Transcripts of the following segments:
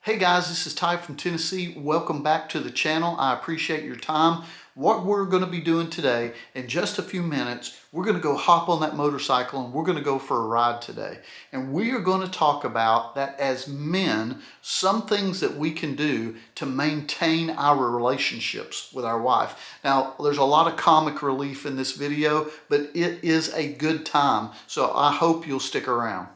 Hey guys, this is Ty from Tennessee. Welcome back to the channel. I appreciate your time. What we're going to be doing today, in just a few minutes, we're going to go hop on that motorcycle and we're going to go for a ride today. And we are going to talk about that as men, some things that we can do to maintain our relationships with our wife. Now, there's a lot of comic relief in this video, but it is a good time. So I hope you'll stick around.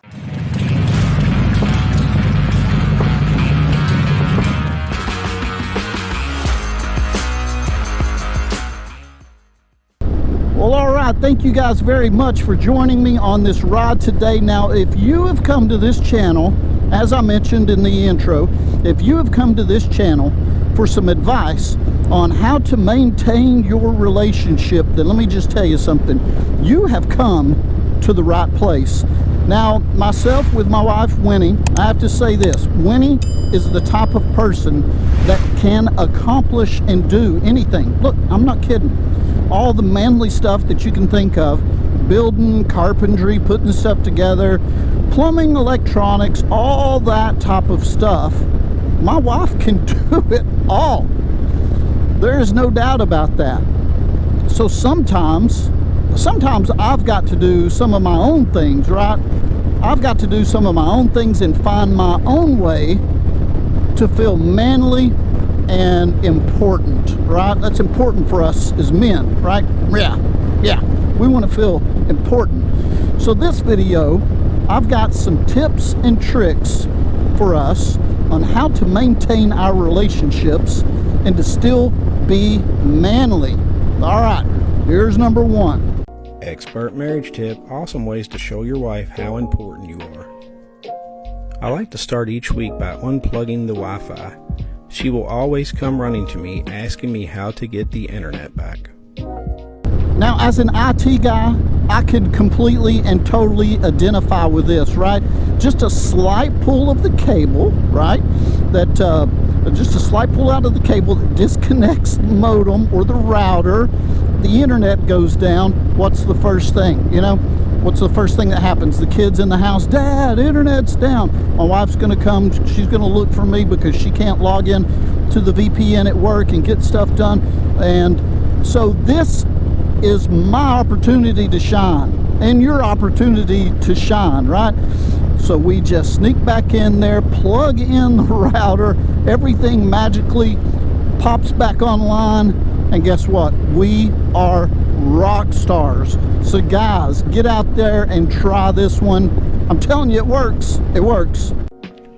Well, all right, thank you guys very much for joining me on this ride today. Now, if you have come to this channel, as I mentioned in the intro, if you have come to this channel for some advice on how to maintain your relationship, then let me just tell you something. You have come to the right place. Now, myself with my wife, Winnie, I have to say this. Winnie is the type of person that can accomplish and do anything. Look, I'm not kidding. All the manly stuff that you can think of, building, carpentry, putting stuff together, plumbing, electronics, all that type of stuff, my wife can do it all. There is no doubt about that. So sometimes I've got to do some of my own things, right? I've got to do some of my own things and find my own way to feel manly and important, right? That's important for us as men, right? Yeah, we want to feel important. So this video, I've got some tips and tricks for us on how to maintain our relationships and to still be manly. All right, here's number one. Expert marriage tip, awesome ways to show your wife how important you are. I like to start each week by unplugging the Wi-Fi. She will always come running to me asking me how to get the internet back. Now, as an IT guy, I could completely and totally identify with this, right? Just a slight pull of the cable, right? Just a slight pull out of the cable that disconnects the modem or the router. The internet goes down. What's the first thing, you know? What's the first thing that happens? The kids in the house, Dad, internet's down. My wife's gonna come, she's gonna look for me because she can't log in to the VPN at work and get stuff done. And so this is my opportunity to shine and your opportunity to shine, right? So we just sneak back in there, plug in the router, everything magically pops back online, and guess what? We are rock stars. So guys, get out there and try this one. I'm telling you, it works. It works.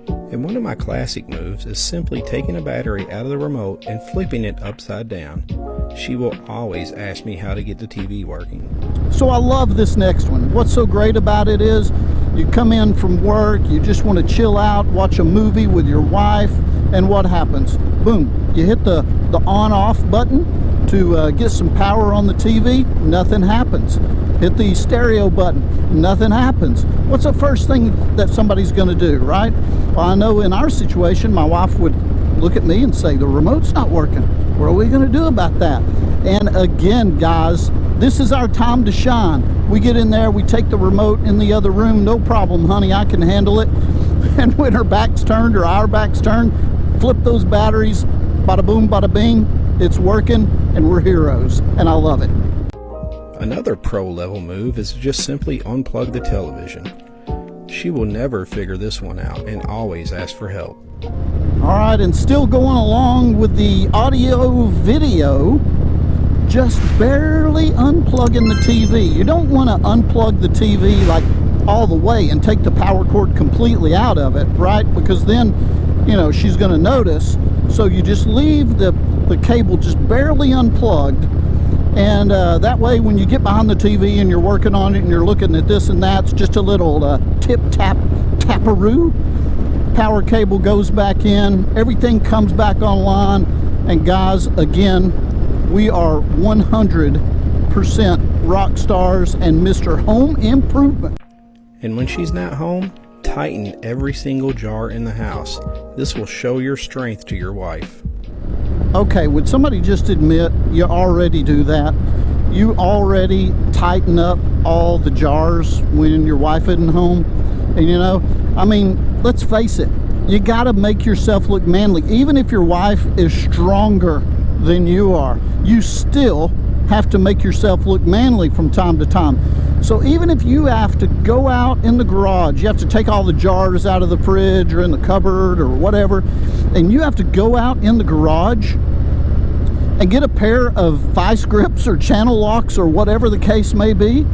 And one of my classic moves is simply taking a battery out of the remote and flipping it upside down. She will always ask me how to get the TV working. So I love this next one. What's so great about it is you come in from work, you just want to chill out, watch a movie with your wife, and what happens? Boom, you hit the on-off button to get some power on the TV, nothing happens. Hit the stereo button, nothing happens. What's the first thing that somebody's going to do, right? Well, I know in our situation, my wife would look at me and say, the remote's not working. What are we going to do about that? And again, guys, this is our time to shine. We get in there, we take the remote in the other room, no problem, honey, I can handle it. And when her back's turned or our back's turned, flip those batteries, bada boom, bada bing, it's working, and we're heroes, and I love it. Another pro level move is to just simply unplug the television. She will never figure this one out and always ask for help. All right, and still going along with the audio video, just barely unplugging the TV. You don't want to unplug the TV like all the way and take the power cord completely out of it, right? Because then, you know, she's going to notice. So you just leave the cable just barely unplugged, and that way when you get behind the TV and you're working on it and you're looking at this and that, it's just a little tap-taparoo. Power cable goes back in, everything comes back online, and guys, again, we are 100% rock stars and Mr. Home Improvement. And when she's not home, tighten every single jar in the house. This will show your strength to your wife. Okay, would somebody just admit you already do that? You already tighten up all the jars when your wife isn't home? And you know, I mean, let's face it, You got to make yourself look manly. Even if your wife is stronger than you are, you still have to make yourself look manly from time to time. So even if you have to go out in the garage, you have to take all the jars out of the fridge or in the cupboard or whatever, and you have to go out in the garage and get a pair of vice grips or channel locks or whatever the case may be,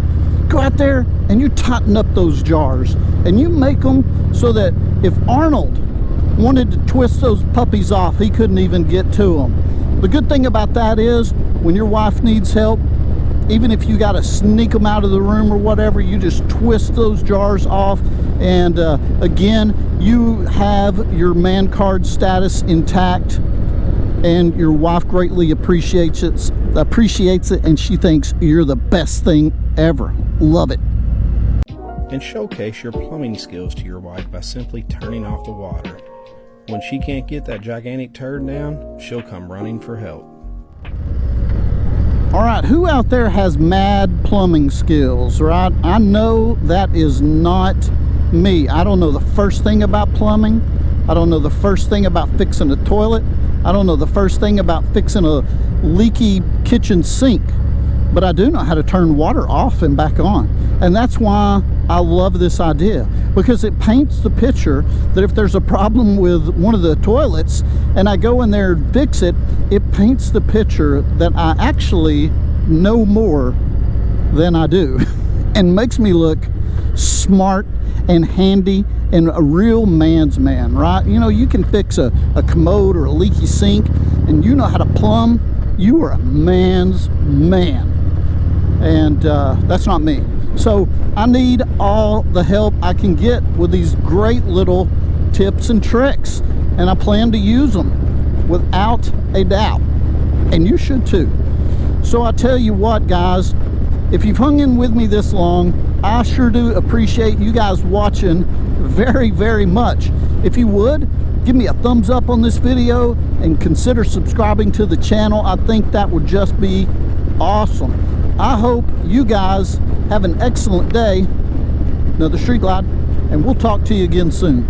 go out there and you tighten up those jars and you make them so that if Arnold wanted to twist those puppies off, he couldn't even get to them. The good thing about that is when your wife needs help, even if you got to sneak them out of the room or whatever, you just twist those jars off, and again, you have your man card status intact, and your wife greatly appreciates it, and she thinks you're the best thing ever. Love it. And showcase your plumbing skills to your wife by simply turning off the water. When she can't get that gigantic turd down, she'll come running for help. All right, who out there has mad plumbing skills, right? I know that is not me. I don't know the first thing about plumbing. I don't know the first thing about fixing a toilet. I don't know the first thing about fixing a leaky kitchen sink. But I do know how to turn water off and back on. And that's why I love this idea, because it paints the picture that if there's a problem with one of the toilets and I go in there and fix it, it paints the picture that I actually know more than I do and makes me look smart and handy and a real man's man, right? You know, you can fix a commode or a leaky sink and you know how to plumb. You are a man's man. And that's not me. So I need all the help I can get with these great little tips and tricks, and I plan to use them without a doubt, and you should too. So I tell you what, guys, if you've hung in with me this long, I sure do appreciate you guys watching very, very much. If you would, give me a thumbs up on this video and consider subscribing to the channel. I think that would just be awesome. I hope you guys have an excellent day. Another Street Glide, and we'll talk to you again soon.